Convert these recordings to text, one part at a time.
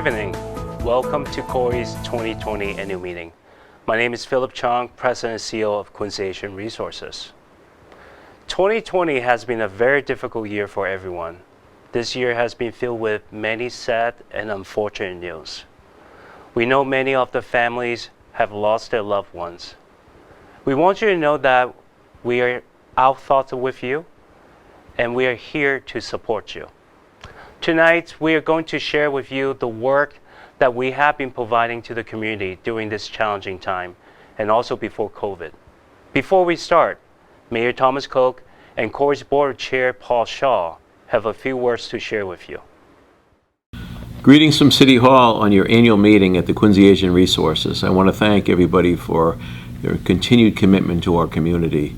evening. Welcome to Corey's 2020 annual meeting. My name is Philip Chong, President and CEO of Quincy Asian Resources. 2020 has been a very difficult year for everyone. This year has been filled with many sad and unfortunate news. We know many of the families have lost their loved ones. We want you to know that our thoughts are with you, and we are here to support you. Tonight, we are going to share with you the work that we have been providing to the community during this challenging time, and also before COVID. Before we start, Mayor Thomas Koch and Corey's Board Chair Paul Shaw have a few words to share with you. Greetings from City Hall on your annual meeting at the Quincy Asian Resources. I want to thank everybody for their continued commitment to our community.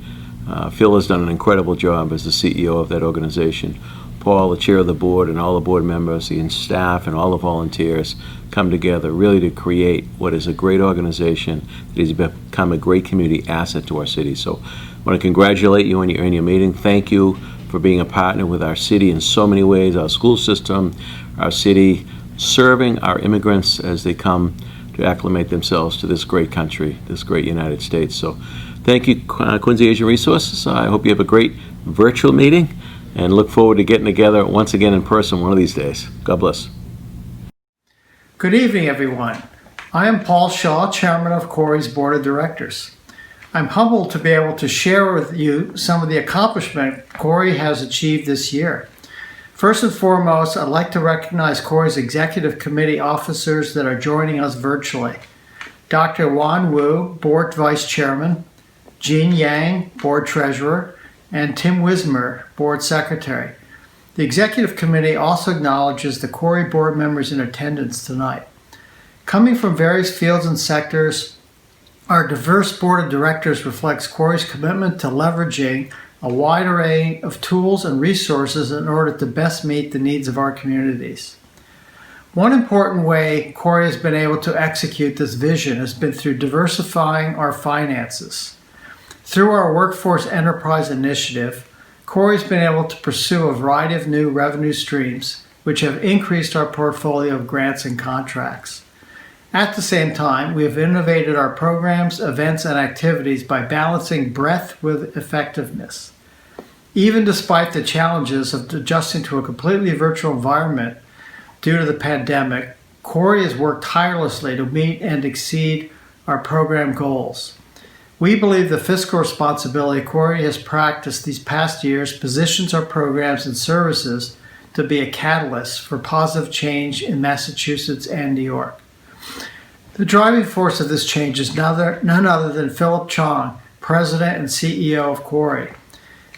Phil has done an incredible job as the CEO of that organization. Paul, the chair of the board, and all the board members, the staff, and all the volunteers come together really to create what is a great organization that has become a great community asset to our city. So I want to congratulate you on your annual meeting. Thank you for being a partner with our city in so many ways, our school system, our city, serving our immigrants as they come to acclimate themselves to this great country, this great United States. So thank you, Quincy Asian Resources. I hope you have a great virtual meeting, and look forward to getting together once again in person one of these days. God bless. Good evening, everyone. I am Paul Shaw, Chairman of Corey's Board of Directors. I'm humbled to be able to share with you some of the accomplishment Corey has achieved this year. First and foremost, I'd like to recognize Corey's Executive Committee officers that are joining us virtually. Dr. Wan Wu, Board Vice Chairman, Jean Yang, Board Treasurer, and Tim Wismer, Board Secretary. The Executive Committee also acknowledges the Corey board members in attendance tonight. Coming from various fields and sectors, our diverse Board of Directors reflects Corey's commitment to leveraging a wide array of tools and resources in order to best meet the needs of our communities. One important way Corey has been able to execute this vision has been through diversifying our finances. Through our Workforce Enterprise Initiative, Corey's been able to pursue a variety of new revenue streams, which have increased our portfolio of grants and contracts. At the same time, we have innovated our programs, events, and activities by balancing breadth with effectiveness. Even despite the challenges of adjusting to a completely virtual environment due to the pandemic, Corey has worked tirelessly to meet and exceed our program goals. We believe the fiscal responsibility Corey has practiced these past years positions our programs and services to be a catalyst for positive change in Massachusetts and New York. The driving force of this change is none other than Philip Chong, President and CEO of Corey.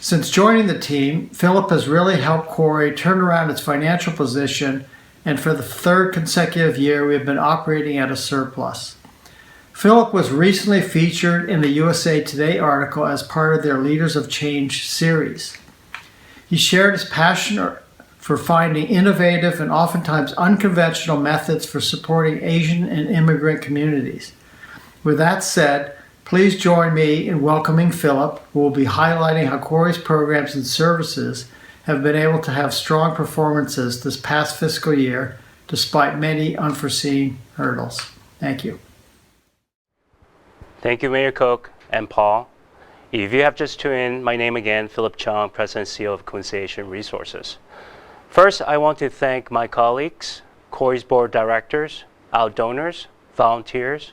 Since joining the team, Philip has really helped Corey turn around its financial position, and for the third consecutive year, we have been operating at a surplus. Philip was recently featured in the USA Today article as part of their Leaders of Change series. He shared his passion for finding innovative and oftentimes unconventional methods for supporting Asian and immigrant communities. With that said, please join me in welcoming Philip, who will be highlighting how Corey's programs and services have been able to have strong performances this past fiscal year, despite many unforeseen hurdles. Thank you. Thank you, Mayor Koch and Paul. If you have just tuned in, my name again, Philip Chong, President and CEO of Quincy Asian Resources. First, I want to thank my colleagues, Corey's Board of Directors, our donors, volunteers,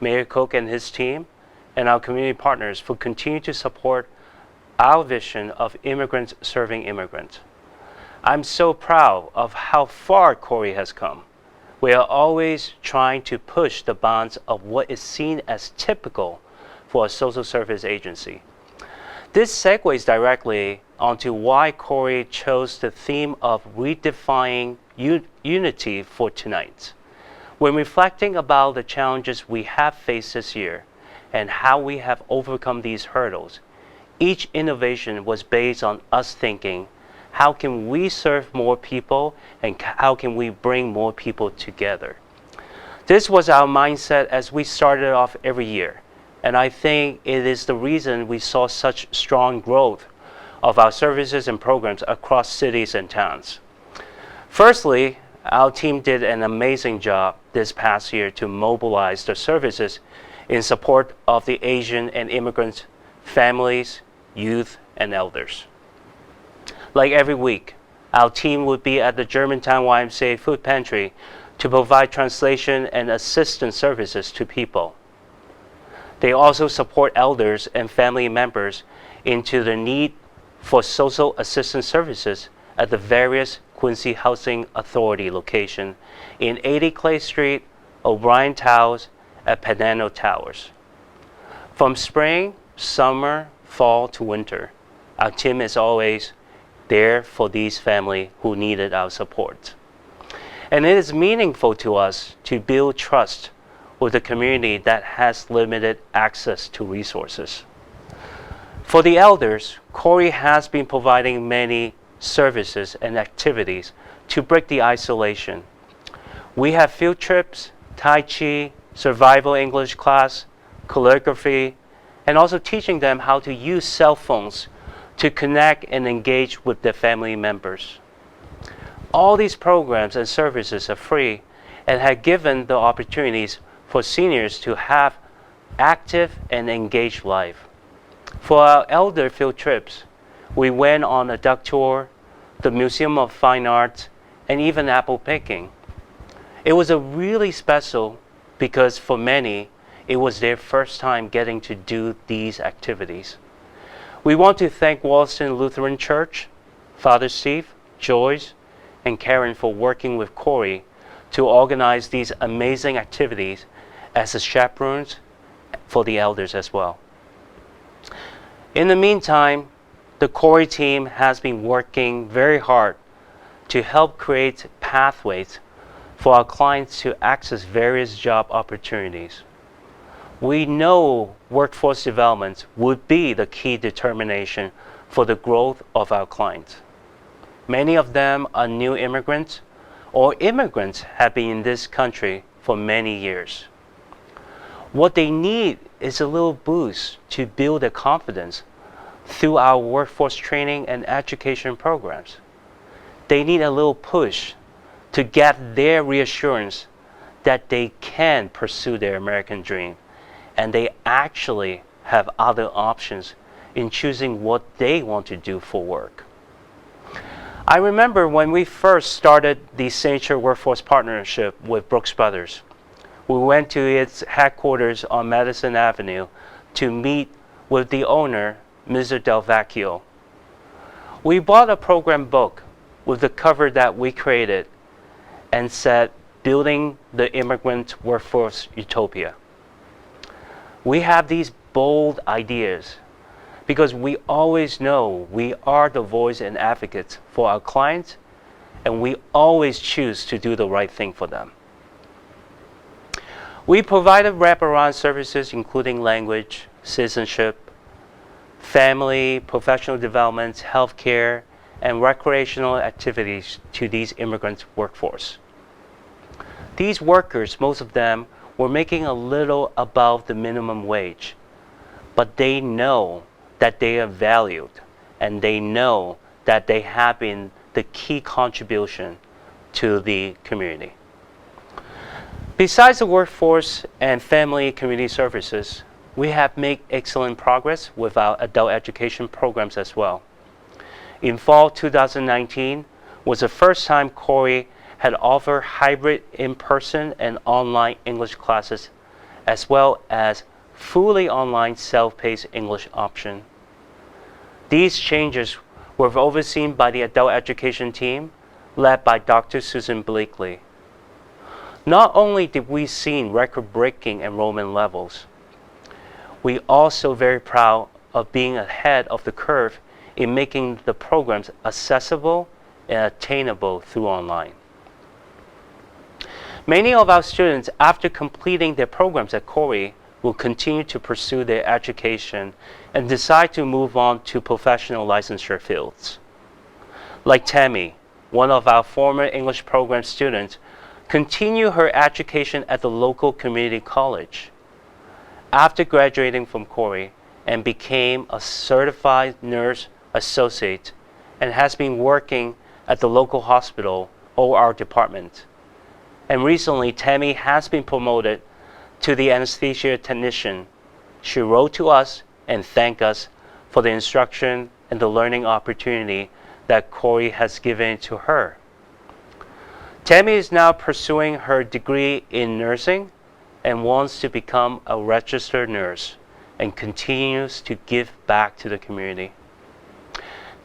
Mayor Koch and his team, and our community partners for continuing to support our vision of immigrants serving immigrants. I'm so proud of how far Corey has come. We are always trying to push the bounds of what is seen as typical for a social service agency. This segues directly onto why Corey chose the theme of redefining unity for tonight. When reflecting about the challenges we have faced this year and how we have overcome these hurdles, each innovation was based on us thinking, how can we serve more people and how can we bring more people together? This was our mindset as we started off every year, and I think it is the reason we saw such strong growth of our services and programs across cities and towns. Firstly, our team did an amazing job this past year to mobilize the services in support of the Asian and immigrant families, youth, and elders. Like every week, our team would be at the Germantown YMCA food pantry to provide translation and assistance services to people. They also support elders and family members into the need for social assistance services at the various Quincy Housing Authority locations in 80 Clay Street, O'Brien Towers, and Panano Towers. From spring, summer, fall to winter, our team is always there for these families who needed our support. And it is meaningful to us to build trust with a community that has limited access to resources. For the elders, Corey has been providing many services and activities to break the isolation. We have field trips, Tai Chi, survival English class, calligraphy, and also teaching them how to use cell phones to connect and engage with their family members. All these programs and services are free and have given the opportunities for seniors to have active and engaged life. For our elder field trips, we went on a duck tour, the Museum of Fine Arts, and even apple picking. It was a really special because for many, it was their first time getting to do these activities. We want to thank Wollaston Lutheran Church, Father Steve, Joyce, and Karen for working with Corey to organize these amazing activities as the chaperones for the elders as well. In the meantime, the Corey team has been working very hard to help create pathways for our clients to access various job opportunities. We know workforce development would be the key determination for the growth of our clients. Many of them are new immigrants or immigrants have been in this country for many years. What they need is a little boost to build their confidence through our workforce training and education programs. They need a little push to get their reassurance that they can pursue their American dream and they actually have other options in choosing what they want to do for work. I remember when we first started the Signature Workforce Partnership with Brooks Brothers. We went to its headquarters on Madison Avenue to meet with the owner, Mr. Del Vecchio. We bought a program book with the cover that we created and said, "Building the Immigrant Workforce Utopia." We have these bold ideas because we always know we are the voice and advocates for our clients, and we always choose to do the right thing for them. We provided wraparound services including language, citizenship, family, professional development, healthcare, and recreational activities to these immigrant workforce. These workers, most of them, were making a little above the minimum wage, but they know that they are valued and they know that they have been the key contribution to the community. Besides the workforce and family community services, we have made excellent progress with our adult education programs as well. In fall 2019 was the first time Corey had offered hybrid in-person and online English classes, as well as fully online self-paced English option. These changes were overseen by the adult education team, led by Dr. Susan Bleakley. Not only did we see record-breaking enrollment levels, we also very proud of being ahead of the curve in making the programs accessible and attainable through online. Many of our students, after completing their programs at Corey, will continue to pursue their education and decide to move on to professional licensure fields. Like Tammy, one of our former English program students, continue her education at the local community college. After graduating from Corey and became a certified nurse associate and has been working at the local hospital OR department. And recently, Tammy has been promoted to the anesthesia technician. She wrote to us and thanked us for the instruction and the learning opportunity that Corey has given to her. Tammy is now pursuing her degree in nursing and wants to become a registered nurse and continues to give back to the community.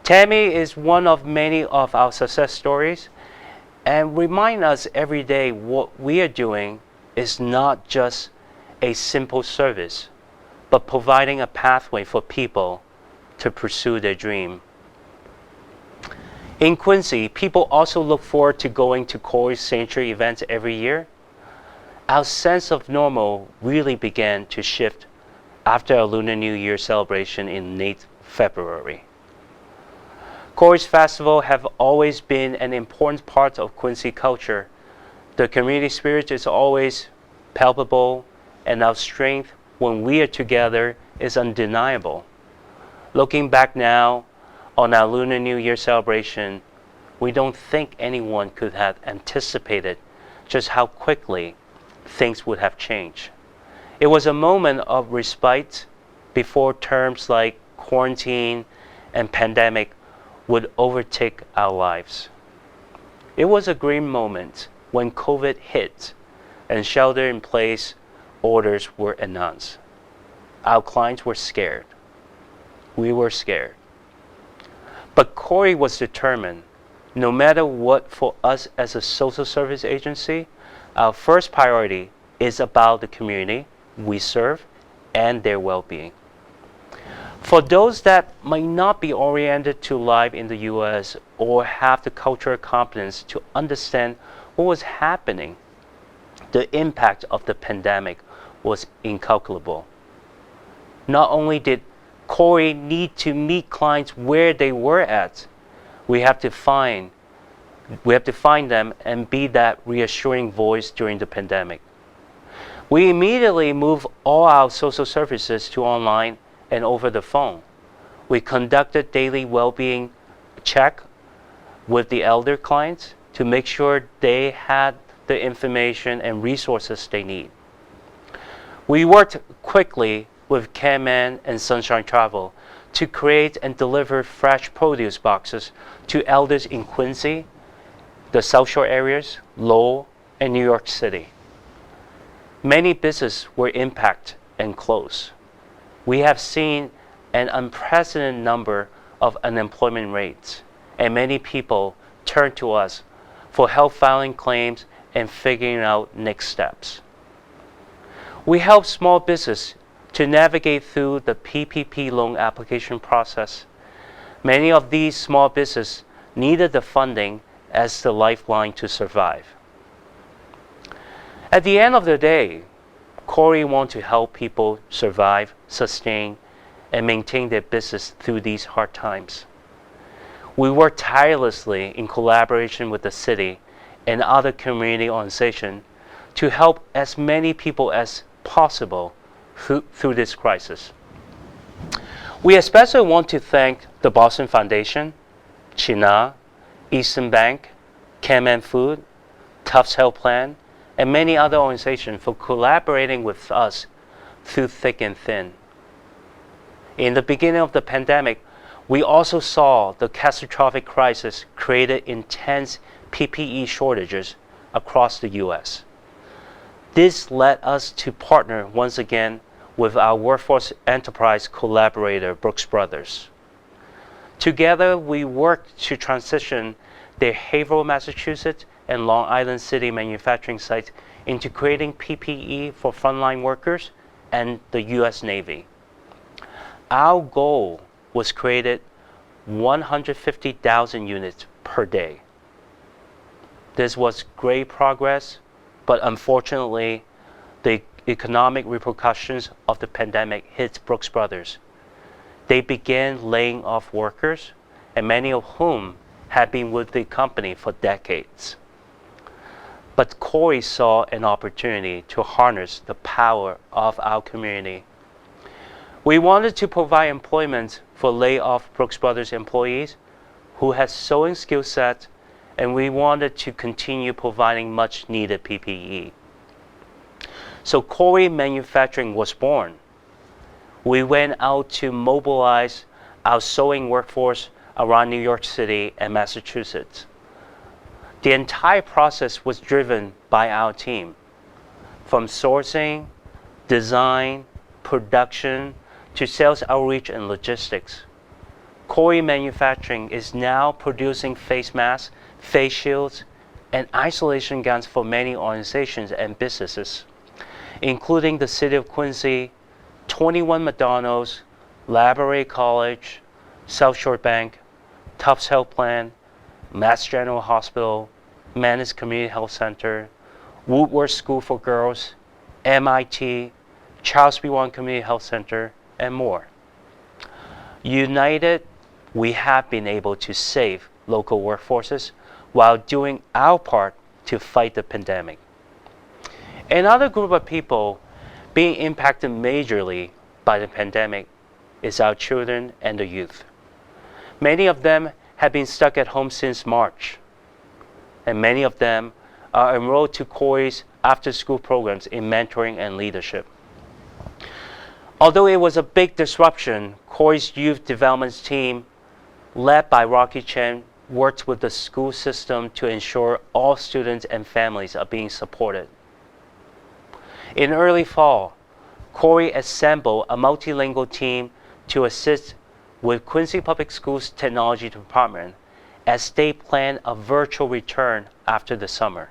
Tammy is one of many of our success stories and remind us every day what we are doing is not just a simple service, but providing a pathway for people to pursue their dream. In Quincy, people also look forward to going to Corey's Sanctuary events every year. Our sense of normal really began to shift after our Lunar New Year celebration in late February. Corey's festival have always been an important part of Quincy culture. The community spirit is always palpable, and our strength when we are together is undeniable. Looking back now on our Lunar New Year celebration, we don't think anyone could have anticipated just how quickly things would have changed. It was a moment of respite before terms like quarantine and pandemic would overtake our lives. It was a grim moment when COVID hit and shelter-in-place orders were announced. Our clients were scared. We were scared. But Corey was determined, no matter what, for us as a social service agency, our first priority is about the community we serve and their well-being. For those that might not be oriented to life in the U.S. or have the cultural competence to understand what was happening, the impact of the pandemic was incalculable. Not only did Corey need to meet clients where they were at, we have to find them and be that reassuring voice during the pandemic. We immediately moved all our social services to online and over the phone. We conducted daily well-being check with the elder clients to make sure they had the information and resources they need. We worked quickly with CareMan and Sunshine Travel to create and deliver fresh produce boxes to elders in Quincy, the South Shore areas, Lowell, and New York City. Many businesses were impacted and closed. We have seen an unprecedented number of unemployment rates, and many people turn to us for help filing claims and figuring out next steps. We help small business to navigate through the PPP loan application process. Many of these small businesses needed the funding as the lifeline to survive. At the end of the day, Corey wants to help people survive, sustain, and maintain their business through these hard times. We work tirelessly in collaboration with the city and other community organizations to help as many people as possible through this crisis. We especially want to thank the Boston Foundation, China, Eastern Bank, CareMan Food, Tufts Health Plan, and many other organizations for collaborating with us through thick and thin. In the beginning of the pandemic, we also saw the catastrophic crisis created intense PPE shortages across the U.S. This led us to partner once again with our workforce enterprise collaborator, Brooks Brothers. Together, we worked to transition their Haverhill, Massachusetts and Long Island City manufacturing sites into creating PPE for frontline workers and the U.S. Navy. Our goal was created 150,000 units per day. This was great progress, but unfortunately, the economic repercussions of the pandemic hit Brooks Brothers. They began laying off workers, and many of whom had been with the company for decades. But Corey saw an opportunity to harness the power of our community. We wanted to provide employment for laid-off Brooks Brothers employees who had sewing skill set and we wanted to continue providing much needed PPE. So Corey Manufacturing was born. We went out to mobilize our sewing workforce around New York City and Massachusetts. The entire process was driven by our team, from sourcing, design, production, to sales outreach and logistics. Corey Manufacturing is now producing face masks, face shields, and isolation gowns for many organizations and businesses, including the City of Quincy, 21 McDonald's, Laborie College, South Shore Bank, Tufts Health Plan, Mass General Hospital, Mannes Community Health Center, Woodward School for Girls, MIT, Charles B. Wang Community Health Center, and more. United, we have been able to save local workforces while doing our part to fight the pandemic. Another group of people being impacted majorly by the pandemic is our children and the youth. Many of them have been stuck at home since March, and many of them are enrolled to Corey's after-school programs in mentoring and leadership. Although it was a big disruption, Corey's youth development team, led by Rocky Chen, worked with the school system to ensure all students and families are being supported. In early fall, Corey assembled a multilingual team to assist with Quincy Public Schools Technology Department as they plan a virtual return after the summer.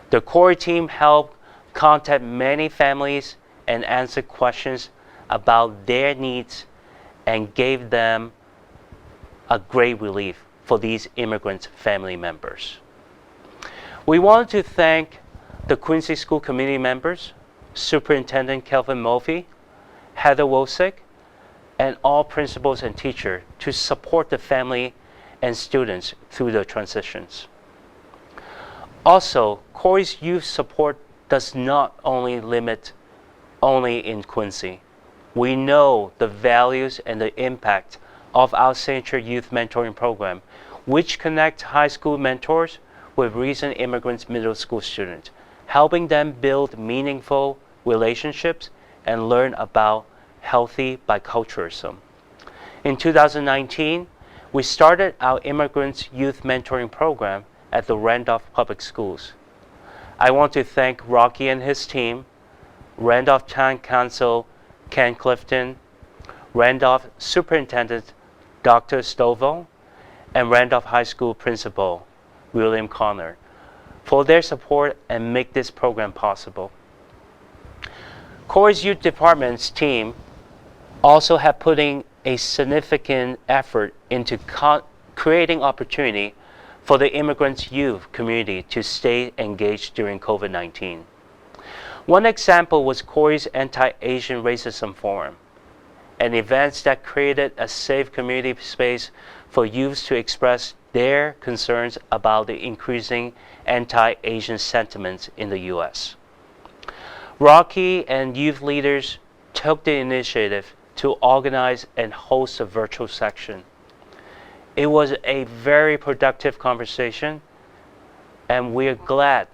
The Corey team helped contact many families and answer questions about their needs and gave them a great relief for these immigrant family members. We wanted to thank the Quincy School Committee members, Superintendent Kelvin Murphy, Heather Wosick, and all principals and teachers to support the family and students through the transitions. Also, Corey's youth support does not only limit only in Quincy. We know the values and the impact of our signature youth mentoring program, which connects high school mentors with recent immigrant middle school students, helping them build meaningful relationships and learn about healthy biculturalism. In 2019, we started our immigrant youth mentoring program at the Randolph Public Schools. I want to thank Rocky and his team, Randolph Town Council Ken Clifton, Randolph Superintendent Dr. Stovall, and Randolph High School Principal William Connor for their support and make this program possible. Corey's Youth Department's team also have putting a significant effort into creating opportunity for the immigrant youth community to stay engaged during COVID-19. One example was Corey's Anti-Asian Racism Forum, an event that created a safe community space for youths to express their concerns about the increasing anti-Asian sentiments in the U.S. Rocky and youth leaders took the initiative to organize and host a virtual section. It was a very productive conversation, and we are glad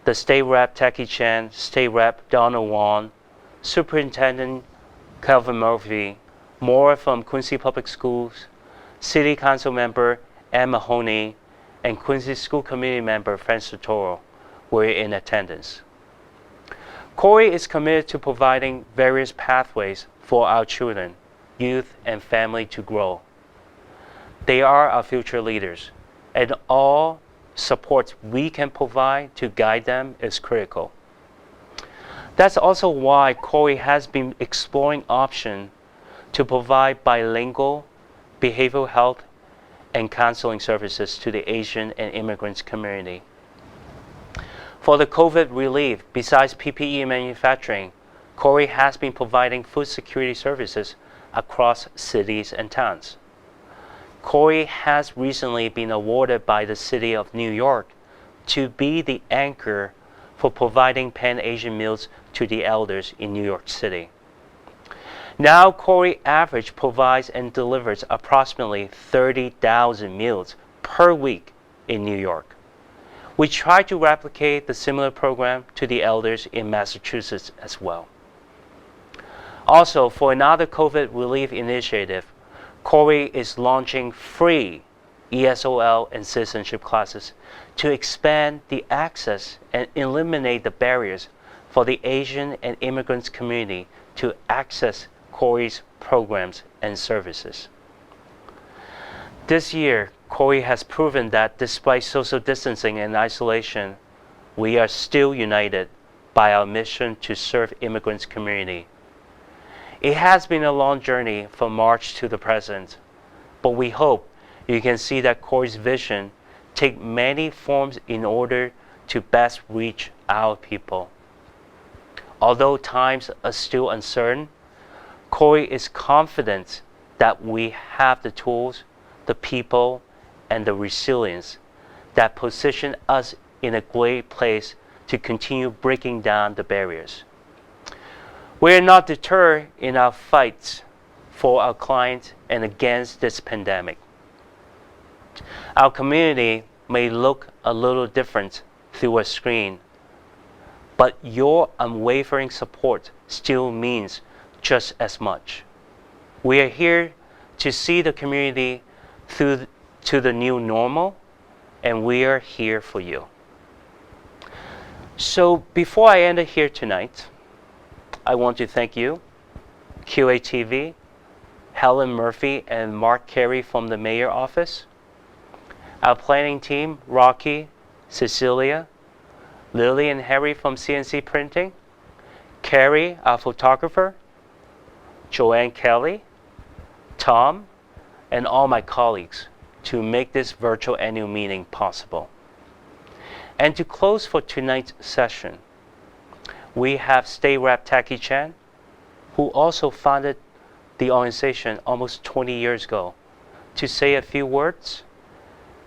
the State Rep Taki Chan, State Rep Donald Wong, Superintendent Kelvin Murphy, more from Quincy Public Schools, City Council Member Ann Mahoney, and Quincy School Committee Member Francis Toro were in attendance. Corey is committed to providing various pathways for our children, youth, and family to grow. They are our future leaders, and all support we can provide to guide them is critical. That's also why Corey has been exploring options to provide bilingual behavioral health and counseling services to the Asian and immigrant community. For the COVID relief, besides PPE manufacturing, Corey has been providing food security services across cities and towns. Corey has recently been awarded by the City of New York to be the anchor for providing Pan-Asian meals to the elders in New York City. Now, Corey Average provides and delivers approximately 30,000 meals per week in New York. We try to replicate the similar program to the elders in Massachusetts as well. Also, for another COVID relief initiative, Corey is launching free ESOL and citizenship classes to expand the access and eliminate the barriers for the Asian and immigrants community to access Corey's programs and services. This year, Corey has proven that despite social distancing and isolation, we are still united by our mission to serve immigrants community. It has been a long journey from March to the present, but we hope you can see that Corey's vision take many forms in order to best reach our people. Although times are still uncertain, Corey is confident that we have the tools, the people, and the resilience that position us in a great place to continue breaking down the barriers. We are not deterred in our fights for our clients and against this pandemic. Our community may look a little different through a screen, but your unwavering support still means just as much. We are here to see the community through to the new normal, and we are here for you. So before I end it here tonight, I want to thank you, QATV, Helen Murphy and Mark Carey from the Mayor Office, our planning team, Rocky, Cecilia, Lily and Harry from CNC Printing, Carrie, our photographer, Joanne Kelly, Tom, and all my colleagues to make this virtual annual meeting possible. And to close for tonight's session, we have State Rep Tacky Chan, who also founded the organization almost 20 years ago, to say a few words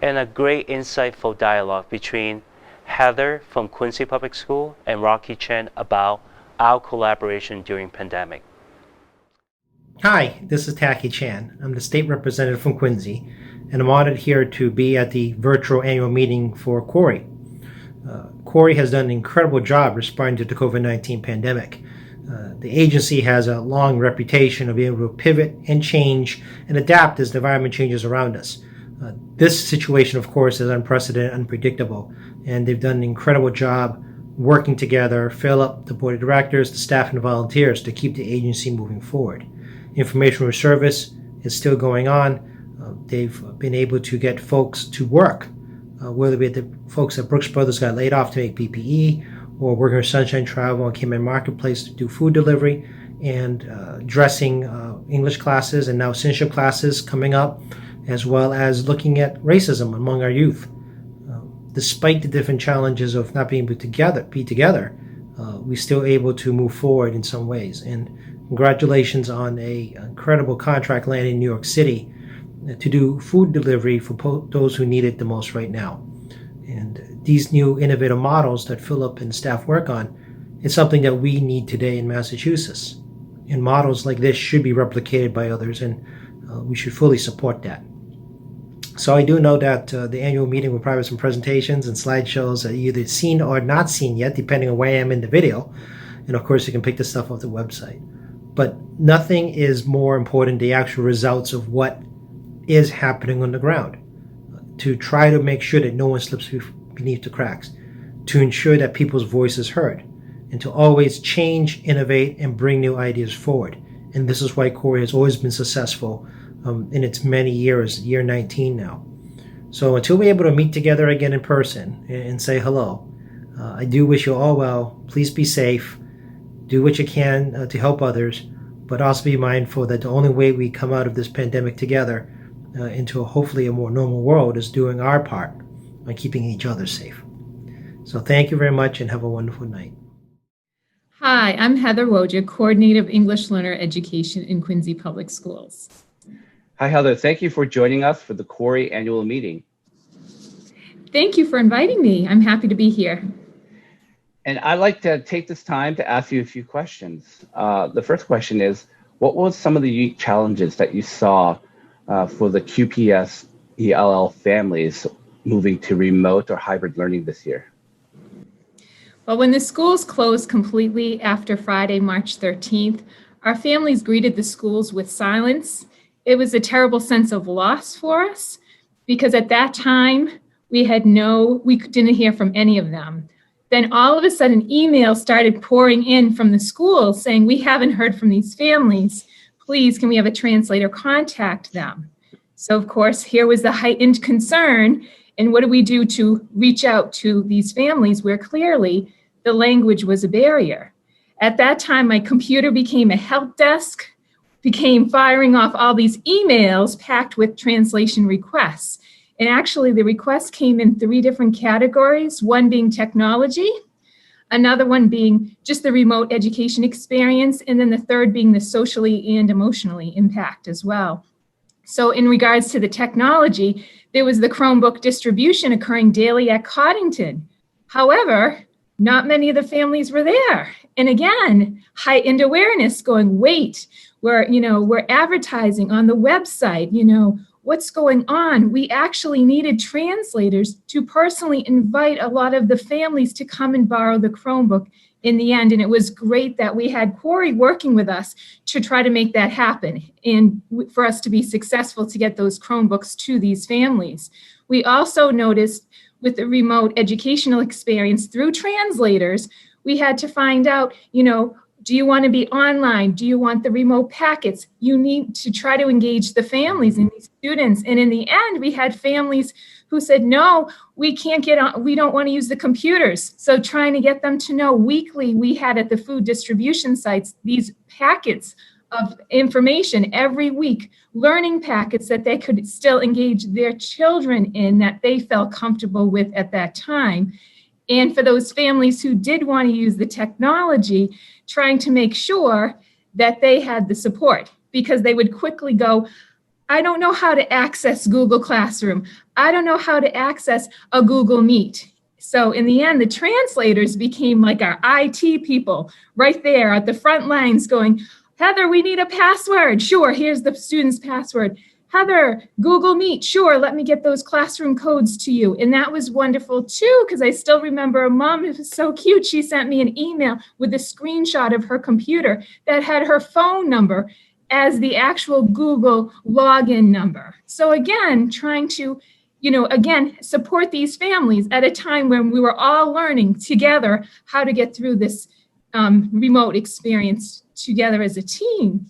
and a great insightful dialogue between Heather from Quincy Public School and Rocky Chen about our collaboration during pandemic. Hi, this is Tacky Chan. I'm the state representative from Quincy, and I'm honored here to be at the virtual annual meeting for Corey. Corey has done an incredible job responding to the COVID-19 pandemic. The agency has a long reputation of being able to pivot and change and adapt as the environment changes around us. This situation, of course, is unprecedented, unpredictable, and they've done an incredible job working together, fill up the board of directors, the staff, and the volunteers to keep the agency moving forward. Information service is still going on. They've been able to get folks to work, whether it be the folks at Brooks Brothers got laid off to make PPE, or working with Sunshine Travel and Cayman Marketplace to do food delivery, and dressing English classes and now citizenship classes coming up, as well as looking at racism among our youth. Despite the different challenges of not being able to be together, we're still able to move forward in some ways. And congratulations on a incredible contract landing in New York City to do food delivery for those who need it the most right now. And these new innovative models that Philip and staff work on is something that we need today in Massachusetts. And models like this should be replicated by others, and we should fully support that. So I do know that the annual meeting will probably have some presentations and slideshows that you've either seen or not seen yet, depending on where I am in the video. And of course, you can pick this stuff off the website. But nothing is more important than the actual results of what is happening on the ground. To try to make sure that no one slips beneath the cracks. To ensure that people's voice is heard. And to always change, innovate, and bring new ideas forward. And this is why Corey has always been successful in its many years, year 19 now. So until we're able to meet together again in person and say hello, I do wish you all well. Please be safe. Do what you can to help others, but also be mindful that the only way we come out of this pandemic together into hopefully a more normal world is doing our part by keeping each other safe. So thank you very much and have a wonderful night. Hi, I'm Heather Wojcik, Coordinator of English Learner Education in Quincy Public Schools. Hi, Heather. Thank you for joining us for the Corey annual meeting. Thank you for inviting me. I'm happy to be here. And I'd like to take this time to ask you a few questions. The first question is, what were some of the unique challenges that you saw for the QPS ELL families moving to remote or hybrid learning this year? Well, when the schools closed completely after Friday, March 13th, our families greeted the schools with silence. It was a terrible sense of loss for us because at that time we didn't hear from any of them. Then all of a sudden emails started pouring in from the schools saying, we haven't heard from these families. Please, can we have a translator contact them? So of course, here was the heightened concern. And what do we do to reach out to these families where clearly the language was a barrier? At that time, my computer became a help desk, became firing off all these emails packed with translation requests. And actually, the requests came in 3 different categories, one being technology, another one being just the remote education experience, and then the third being the socially and emotionally impact as well. So in regards to the technology, there was the Chromebook distribution occurring daily at Coddington. However, not many of the families were there. And again, heightened awareness going, wait, we're advertising on the website, what's going on? We actually needed translators to personally invite a lot of the families to come and borrow the Chromebook in the end. And it was great that we had Corey working with us to try to make that happen and for us to be successful to get those Chromebooks to these families. We also noticed with the remote educational experience through translators, we had to find out, do you want to be online? Do you want the remote packets? You need to try to engage the families and these students. And in the end, we had families who said, no, we can't get on, we don't want to use the computers. So trying to get them to know weekly, we had at the food distribution sites, these packets of information every week, learning packets that they could still engage their children in that they felt comfortable with at that time. And for those families who did want to use the technology, trying to make sure that they had the support because they would quickly go, I don't know how to access Google Classroom. I don't know how to access a Google Meet. So in the end, the translators became like our IT people right there at the front lines going, Heather, we need a password. Sure, here's the student's password. Heather, Google Meet. Sure, let me get those classroom codes to you. And that was wonderful too, because I still remember a mom, it was so cute. She sent me an email with a screenshot of her computer that had her phone number as the actual Google login number. So again, trying to, support these families at a time when we were all learning together how to get through this remote experience together as a team.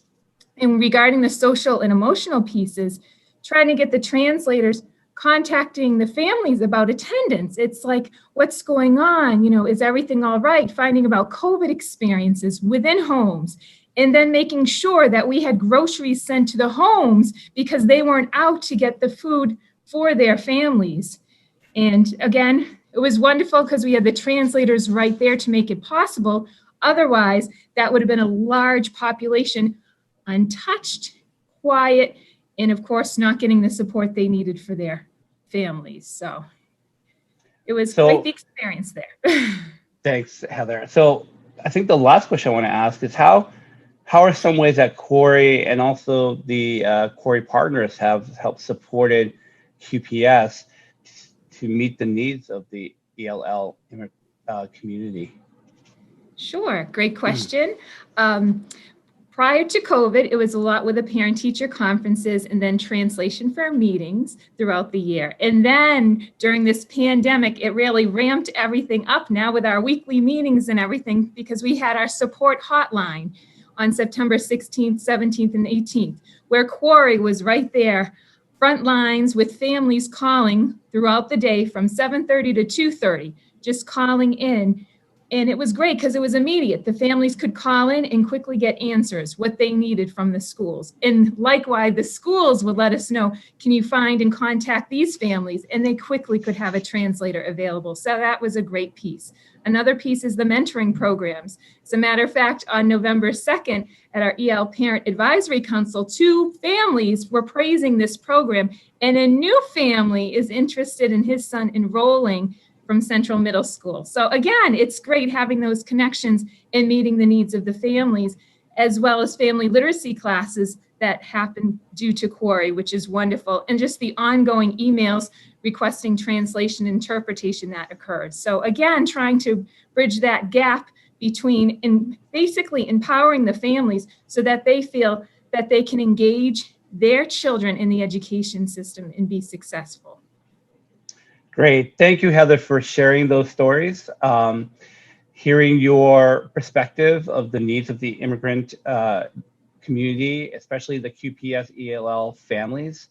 And regarding the social and emotional pieces, trying to get the translators contacting the families about attendance. It's like, what's going on? Is everything all right? Finding about COVID experiences within homes. And then making sure that we had groceries sent to the homes because they weren't out to get the food for their families. And again, it was wonderful because we had the translators right there to make it possible. Otherwise, that would have been a large population untouched, quiet, and of course, not getting the support they needed for their families. So it was quite the experience there. Thanks, Heather. So I think the last question I want to ask is how are some ways that Corey and also the Corey partners have helped supported QPS to meet the needs of the ELL community? Sure, great question. Prior to COVID, it was a lot with the parent-teacher conferences and then translation for meetings throughout the year. And then during this pandemic, it really ramped everything up now with our weekly meetings and everything because we had our support hotline on September 16th, 17th, and 18th, where Corey was right there, front lines with families calling throughout the day from 7:30 to 2:30, just calling in. And it was great because it was immediate. The families could call in and quickly get answers, what they needed from the schools. And likewise, the schools would let us know, can you find and contact these families? And they quickly could have a translator available. So that was a great piece. Another piece is the mentoring programs. As a matter of fact, on November 2nd at our EL Parent Advisory Council, 2 families were praising this program. And a new family is interested in his son enrolling from Central Middle School. So again, it's great having those connections and meeting the needs of the families, as well as family literacy classes that happen due to Corey, which is wonderful. And just the ongoing emails requesting translation interpretation that occurred. So again, trying to bridge that gap between basically empowering the families so that they feel that they can engage their children in the education system and be successful. Great. Thank you, Heather, for sharing those stories. Hearing your perspective of the needs of the immigrant community, especially the QPS ELL families.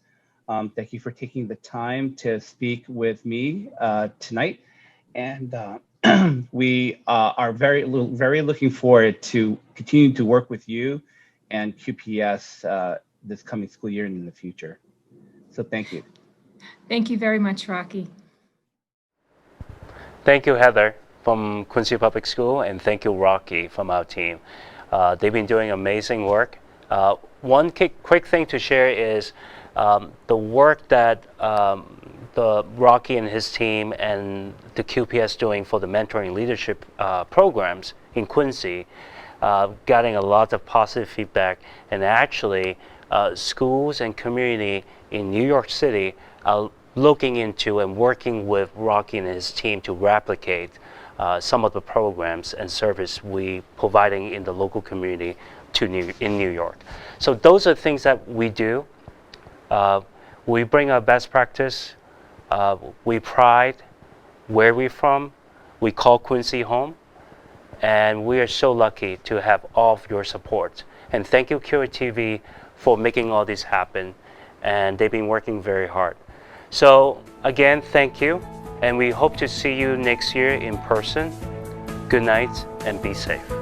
Thank you for taking the time to speak with me tonight. And we are very looking forward to continuing to work with you and QPS this coming school year and in the future. So thank you. Thank you very much, Rocky. Thank you, Heather from Quincy Public School, and thank you, Rocky, from our team. They've been doing amazing work. One quick thing to share is the work that the Rocky and his team and the QPS doing for the mentoring leadership programs in Quincy, getting a lot of positive feedback, and actually schools and community in New York City are looking into and working with Rocky and his team to replicate some of the programs and service we providing in the local community in New York. So those are things that we do. We bring our best practice. We pride where we're from. We call Quincy home. And we are so lucky to have all of your support. And thank you, QA TV, for making all this happen. And they've been working very hard. So again, thank you. And we hope to see you next year in person. Good night and be safe.